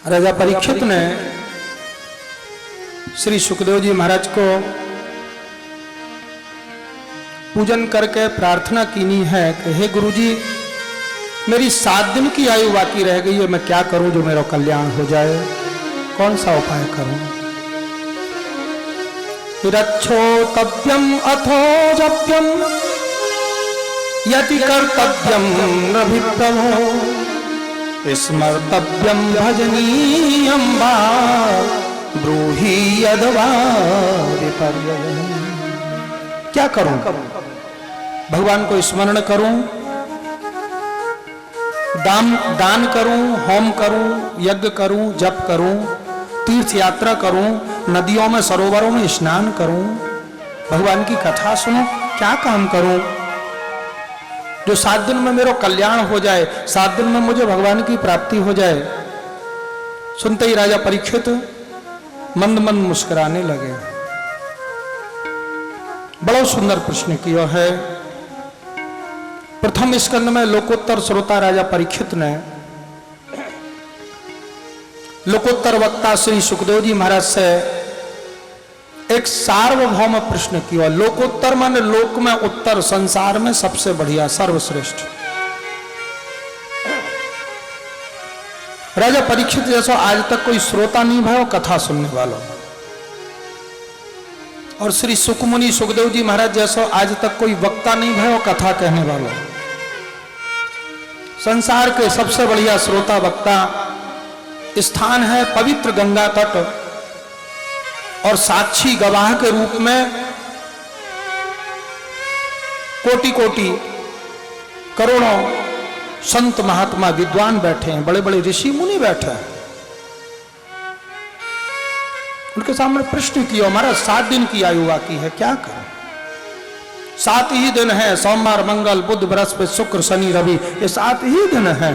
राजा परीक्षित ने श्री सुखदेव जी महाराज को पूजन करके प्रार्थना कीनी है कि हे गुरुजी, मेरी 7 दिन की आयु बाकी रह गई है, मैं क्या करूं जो मेरा कल्याण हो जाए, कौन सा उपाय करूं? रक्षोतव्यम अथो जप्यम यदि कर्तव्यम नभिप्रभो स्मर्तव्यम भजनीयं वा ब्रूहि यद्वा विपर्ययम्। क्या करूं? भगवान को स्मरण करूं, दान करूं, होम करूं, यज्ञ करूं, जप करूं, तीर्थ यात्रा करूं, नदियों में सरोवरों में स्नान करूं, भगवान की कथा सुनूं, क्या काम करूं जो 7 दिन में मेरा कल्याण हो जाए, 7 दिन में मुझे भगवान की प्राप्ति हो जाए? सुनते ही राजा परीक्षित मंद मंद मुस्कुराने लगे। बड़ा सुंदर प्रश्न किया है। प्रथम स्कंद में लोकोत्तर श्रोता राजा परीक्षित ने लोकोत्तर वक्ता श्री सुखदेव जी महाराज से एक सार्वभौम प्रश्न किया। लोकोत्तर माने लोक में उत्तर, संसार में सबसे बढ़िया, सर्वश्रेष्ठ। राजा परीक्षित जैसा आज तक कोई श्रोता नहीं भयो कथा सुनने वालों, और श्री सुखमुनि सुखदेव जी महाराज जैसा आज तक कोई वक्ता नहीं भयो कथा कहने वालों। संसार के सबसे बढ़िया श्रोता वक्ता स्थान है पवित्र गंगा तट, और साक्षी गवाह के रूप में कोटि कोटि करोड़ों संत महात्मा विद्वान बैठे हैं, बड़े बड़े ऋषि मुनि बैठे हैं। उनके सामने प्रश्न किया, हमारा 7 दिन की आयु बाकी है, क्या करें? 7 ही दिन है, सोमवार मंगल बुध बृहस्पति शुक्र शनि रवि, ये 7 ही दिन है।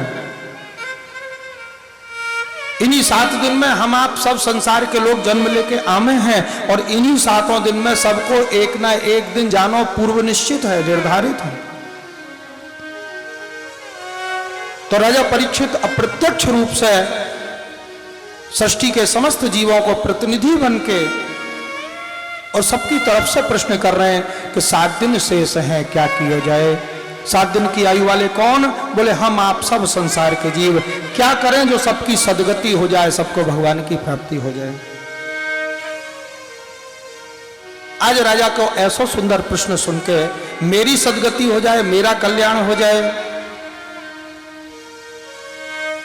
इन्हीं 7 दिन में हम आप सब संसार के लोग जन्म लेके आमे हैं, और इन्हीं 7 दिन में सबको एक ना एक दिन जानो पूर्व निश्चित है, निर्धारित है। तो राजा परीक्षित अप्रत्यक्ष रूप से सृष्टि के समस्त जीवों को प्रतिनिधि बन के और सबकी तरफ से प्रश्न कर रहे हैं कि 7 दिन शेष हैं, क्या किया जाए? 7 दिन की आयु वाले कौन? बोले हम आप सब संसार के जीव। क्या करें जो सबकी सदगति हो जाए, सबको भगवान की प्राप्ति हो जाए? आज राजा को ऐसा सुंदर प्रश्न सुन के मेरी सदगति हो जाए, मेरा कल्याण हो जाए,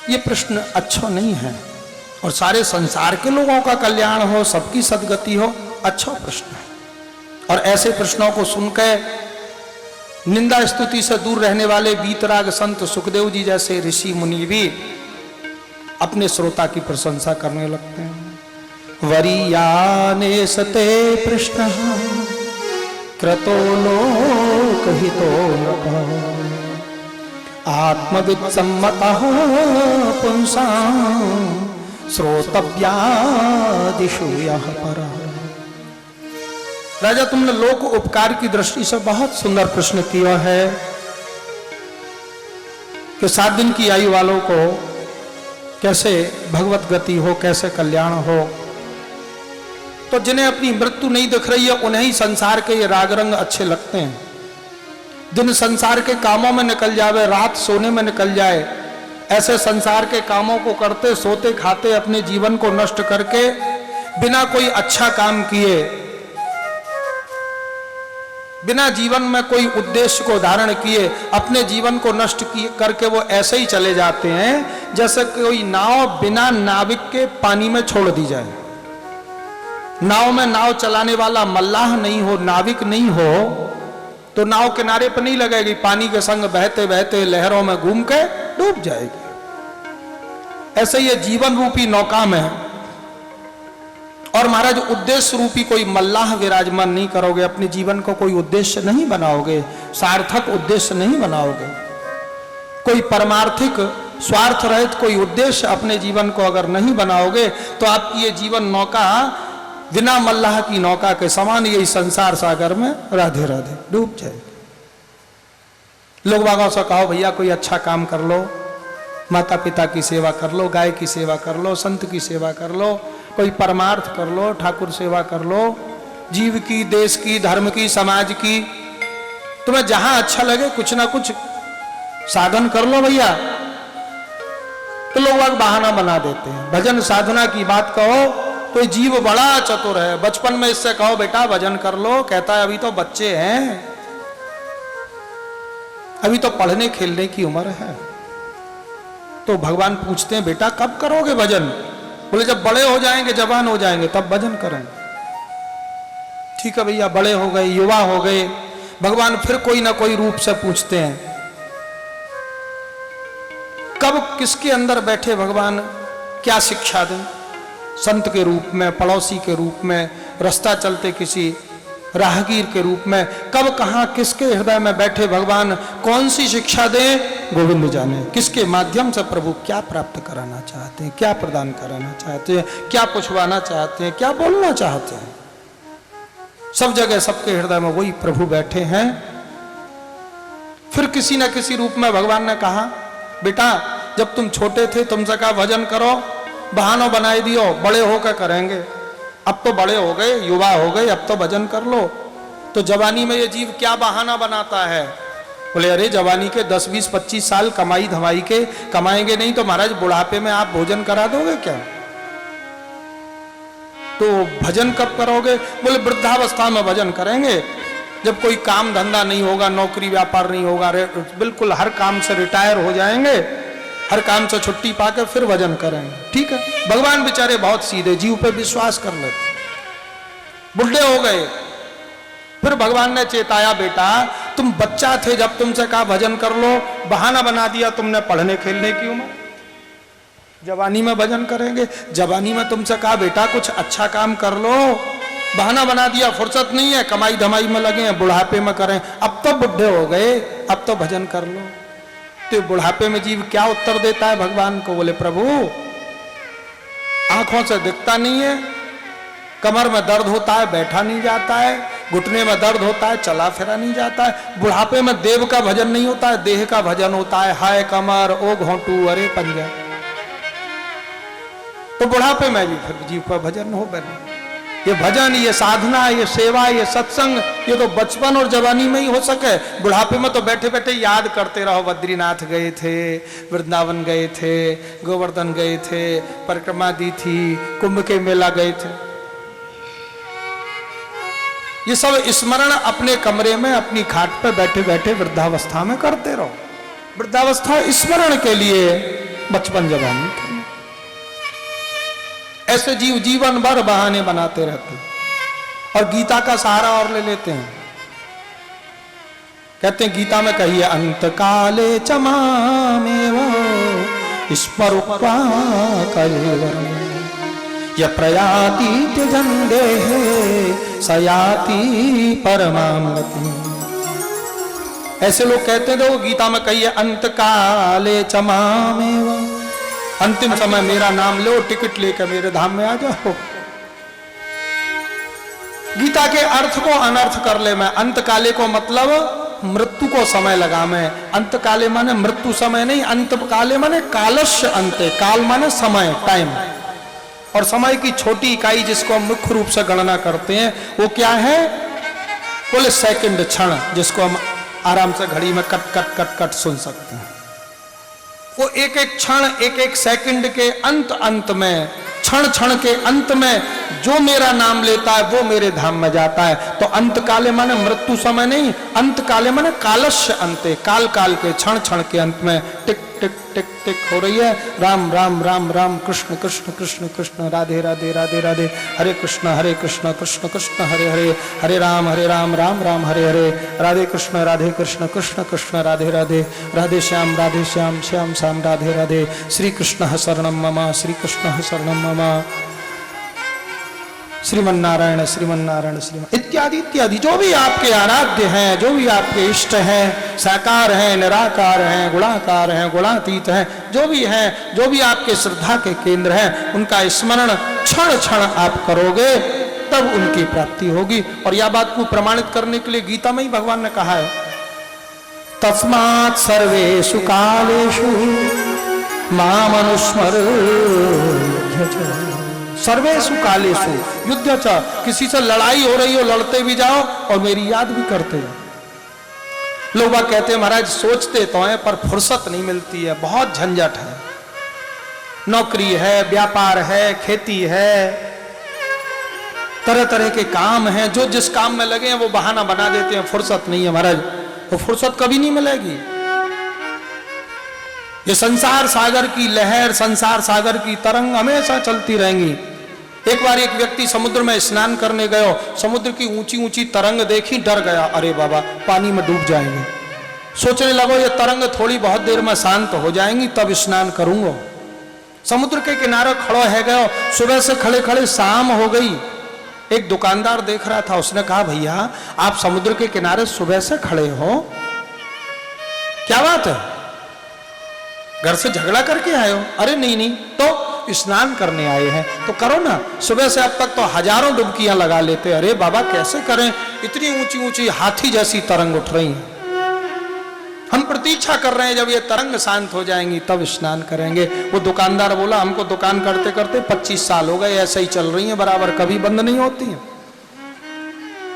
ये प्रश्न अच्छा नहीं है। और सारे संसार के लोगों का कल्याण हो, सबकी सदगति हो, अच्छा प्रश्न है। और ऐसे प्रश्नों को सुनकर निंदा स्तुति से दूर रहने वाले वीतराग संत सुखदेव जी जैसे ऋषि मुनि भी अपने श्रोता की प्रशंसा करने लगते हैं। वरीयाने सते प्रश्न क्रतो लोकहितो नपः आत्मविद सम्मतः पुंसां श्रोतव्यादिषु यः परः। राजा, तुमने लोक उपकार की दृष्टि से बहुत सुंदर प्रश्न किया है कि 7 दिन की आयु वालों को कैसे भगवत गति हो, कैसे कल्याण हो। तो जिन्हें अपनी मृत्यु नहीं दिख रही है उन्हें ही संसार के ये राग रंग अच्छे लगते हैं। दिन संसार के कामों में निकल जावे, रात सोने में निकल जाए, ऐसे संसार के कामों को करते सोते खाते अपने जीवन को नष्ट करके बिना कोई अच्छा काम किए, बिना जीवन में कोई उद्देश्य को धारण किए अपने जीवन को नष्ट करके वो ऐसे ही चले जाते हैं जैसे कोई नाव बिना नाविक के पानी में छोड़ दी जाए। नाव में नाव चलाने वाला मल्लाह नहीं हो, नाविक नहीं हो, तो नाव किनारे पर नहीं लगेगी, पानी के संग बहते बहते लहरों में घूम के डूब जाएगी। ऐसे ये जीवन रूपी नौका में और महाराज उद्देश्य रूपी कोई मल्लाह विराजमान नहीं करोगे, अपने जीवन को कोई उद्देश्य नहीं बनाओगे, सार्थक उद्देश्य नहीं बनाओगे, कोई परमार्थिक स्वार्थ रहित कोई उद्देश्य अपने जीवन को अगर नहीं बनाओगे तो आपकी ये जीवन नौका बिना मल्लाह की नौका के समान यही संसार सागर में राधे राधे डूब जाएगी। लोग बागों से कहो भैया कोई अच्छा काम कर लो, माता पिता की सेवा कर लो, गाय की सेवा कर लो, संत की सेवा कर लो, कोई परमार्थ कर लो, ठाकुर सेवा कर लो, जीव की, देश की, धर्म की, समाज की, तुम्हें जहां अच्छा लगे कुछ ना कुछ साधन कर लो भैया। तो लोग बाग बहाना बना देते हैं। भजन साधना की बात कहो तो जीव बड़ा चतुर है, बचपन में इससे कहो बेटा भजन कर लो, कहता है अभी तो बच्चे हैं, अभी तो पढ़ने खेलने की उम्र है। तो भगवान पूछते हैं बेटा कब करोगे भजन? बोले जब बड़े हो जाएंगे, जवान हो जाएंगे तब भजन करें। ठीक है भैया, बड़े हो गए, युवा हो गए, भगवान फिर कोई ना कोई रूप से पूछते हैं कब किसके अंदर बैठे भगवान क्या शिक्षा दें। संत के रूप में, पड़ोसी के रूप में, रास्ता चलते किसी राहगीर के रूप में, कब कहां किसके हृदय में बैठे भगवान कौन सी शिक्षा दें, गोविंद जाने। किसके माध्यम से प्रभु क्या प्राप्त कराना चाहते हैं, क्या प्रदान कराना चाहते हैं, क्या पुछवाना चाहते हैं, क्या बोलना चाहते हैं। सब जगह सबके हृदय में वही प्रभु बैठे हैं। फिर किसी न किसी रूप में भगवान ने कहा बेटा जब तुम छोटे थे तुमसे कहा भजन करो, बहाना बनाए दियो, बड़े होकर करेंगे। अब तो बड़े हो गए, युवा हो गए, अब तो भजन कर लो। तो जवानी में ये जीव क्या बहाना बनाता है? बोले अरे जवानी के 10, 20, 25 साल कमाई धमाई के कमाएंगे नहीं तो महाराज बुढ़ापे में आप भोजन करा दोगे क्या? तो भजन कब करोगे? बोले वृद्धावस्था में भजन करेंगे, जब कोई काम धंधा नहीं होगा, नौकरी व्यापार नहीं होगा, बिल्कुल हर काम से रिटायर हो जाएंगे, हर काम से छुट्टी पाकर फिर भजन करेंगे। ठीक है, भगवान बेचारे बहुत सीधे, जीव पे विश्वास कर लेते। बुढ़े हो गए, फिर भगवान ने चेताया बेटा तुम बच्चा थे जब तुमसे कहा भजन कर लो, बहाना बना दिया तुमने पढ़ने खेलने की उम्र, जवानी में भजन करेंगे। जवानी में तुमसे कहा बेटा कुछ अच्छा काम कर लो, बहाना बना दिया फुर्सत नहीं है, कमाई धमाई में लगे हैं, बुढ़ापे में करें। अब तो बुढ़े हो गए, अब तो भजन कर लो। तो बुढ़ापे में जीव क्या उत्तर देता है भगवान को? बोले प्रभु आंखों से दिखता नहीं है, कमर में दर्द होता है, बैठा नहीं जाता है, घुटने में दर्द होता है, चला फिरा नहीं जाता है। बुढ़ापे में देव का भजन नहीं होता है, देह का भजन होता है। हाय कमर, ओ घोंटू, अरे पंजा। तो बुढ़ापे में भी फिर जीव का भजन हो बने। ये भजन, ये साधना, ये सेवा, ये सत्संग, ये तो बचपन और जवानी में ही हो सके। बुढ़ापे में तो बैठे बैठे याद करते रहो, बद्रीनाथ गए थे, वृंदावन गए थे, गोवर्धन गए थे, परिक्रमा दी थी, कुंभ के मेला गए थे। ये सब स्मरण अपने कमरे में अपनी खाट पर बैठे बैठे वृद्धावस्था में करते रहो। वृद्धावस्था स्मरण के लिए, बचपन जवानी के लिए। ऐसे जीव जीवन भर बहाने बनाते रहते और गीता का सहारा और ले लेते हैं। कहते हैं गीता में कहिए अंत काले चमामेव स्मरुक्त्वा कलेवरम् य प्रयाति त्यजन् देहे सयाति परमां गतिम्। ऐसे लोग कहते हैं तो गीता में कहिए अंत काले चमामेव, अंतिम समय मेरा नाम लो, टिकट लेकर मेरे धाम में आ जाओ। गीता के अर्थ को अनर्थ कर ले मैं। अंत काले को मतलब मृत्यु को समय लगा मैं। अंत काले माने मृत्यु समय नहीं, अंत काले माने कालस्य अंते। काल माने समय, टाइम। और समय की छोटी इकाई जिसको हम मुख्य रूप से गणना करते हैं वो क्या है? बोले सेकंड, क्षण, जिसको हम आराम से घड़ी में कट कट कट कट सुन सकते हैं। वो एक एक क्षण, एक एक सेकंड के अंत में, क्षण क्षण के अंत में जो मेरा नाम लेता है वो मेरे धाम में जाता है। तो अंत काले माने मृत्यु समय नहीं, अंत काले माने कालस्य अंते। काल काल के, क्षण क्षण के अंत में टिक टिक टिक टिक हो रही है। राम राम राम राम, कृष्ण कृष्ण कृष्ण कृष्ण, राधे राधे राधे राधे, हरे कृष्ण कृष्ण कृष्ण हरे हरे, हरे राम राम राम हरे हरे, राधे कृष्ण कृष्ण कृष्ण राधे राधे, राधे श्याम श्याम श्याम राधे राधे। श्री कृष्ण शरणम मम, श्री कृष्ण शरणम मम, श्रीमन्नारायण श्रीमन्नारायण श्रीमन इत्यादि इत्यादि। जो भी आपके आराध्य हैं, जो भी आपके इष्ट हैं, साकार हैं, निराकार हैं, गुणाकार हैं, गुणातीत हैं, जो भी हैं, जो भी आपके श्रद्धा के केंद्र हैं, उनका स्मरण क्षण क्षण आप करोगे तब उनकी प्राप्ति होगी। और यह बात को प्रमाणित करने के लिए गीता में ही भगवान ने कहा है तस्मात् सर्वेषु कालेषु मामनुस्मर। सर्वेषु कालेषु युद्ध च, किसी से लड़ाई हो रही हो लड़ते भी जाओ और मेरी याद भी करते जाओ। लोग बाग कहते हैं महाराज सोचते तो हैं पर फुर्सत नहीं मिलती है, बहुत झंझट है, नौकरी है, व्यापार है, खेती है, तरह तरह के काम हैं, जो जिस काम में लगे हैं वो बहाना बना देते हैं, फुर्सत नहीं है महाराज। वो फुर्सत कभी नहीं मिलेगी। ये संसार सागर की लहर, संसार सागर की तरंग हमेशा चलती रहेंगी। एक बार एक व्यक्ति समुद्र में स्नान करने गयो, समुद्र की ऊंची ऊंची तरंग देखी, डर गया, अरे बाबा पानी में डूब जाएंगे। सोचने लगो ये तरंग थोड़ी बहुत देर में शांत हो जाएंगी तब स्नान करूंगा। समुद्र के किनारे खड़ो है गयो, सुबह से खड़े खड़े शाम हो गई। एक दुकानदार देख रहा था, उसने कहा भैया आप समुद्र के किनारे सुबह से खड़े हो, क्या बात है, घर से झगड़ा करके आए हो? अरे नहीं नहीं, तो स्नान करने आए हैं। तो करो ना, सुबह से अब तक तो हजारों डुबकियां लगा लेते। अरे बाबा कैसे करें, इतनी ऊंची ऊंची हाथी जैसी तरंग उठ रही है, हम प्रतीक्षा कर रहे हैं जब ये तरंग शांत हो जाएंगी तब स्नान करेंगे। वो दुकानदार बोला हमको दुकान करते करते 25 साल हो गए, ऐसे ही चल रही है बराबर, कभी बंद नहीं होती है।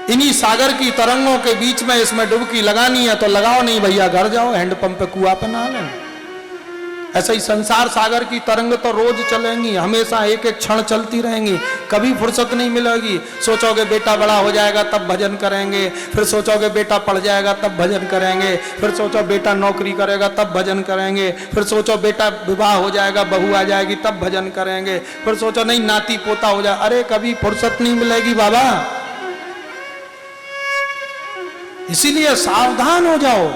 इन्हीं सागर की तरंगों के बीच में इसमें डुबकी लगानी है तो लगाओ, नहीं भैया घर जाओ, हैंडपंप पे कुआं पे नहा लें। ऐसा ही संसार सागर की तरंग तो रोज चलेंगी, हमेशा एक एक क्षण चलती रहेंगी, कभी फुर्सत नहीं मिलेगी। सोचोगे बेटा बड़ा हो जाएगा तब भजन करेंगे, फिर सोचोगे बेटा पढ़ जाएगा तब भजन करेंगे, फिर सोचो बेटा नौकरी करेगा तब भजन करेंगे, फिर सोचो बेटा विवाह हो जाएगा, बहू आ जाएगी तब भजन करेंगे, फिर सोचो नहीं नाती पोता हो जाए। अरे कभी फुर्सत नहीं मिलेगी बाबा। इसीलिए सावधान हो जाओ।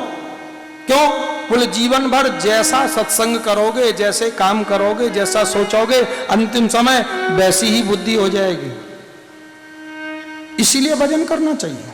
क्यों? बोले जीवन भर जैसा सत्संग करोगे, जैसे काम करोगे, जैसा सोचोगे, अंतिम समय वैसी ही बुद्धि हो जाएगी। इसीलिए भजन करना चाहिए।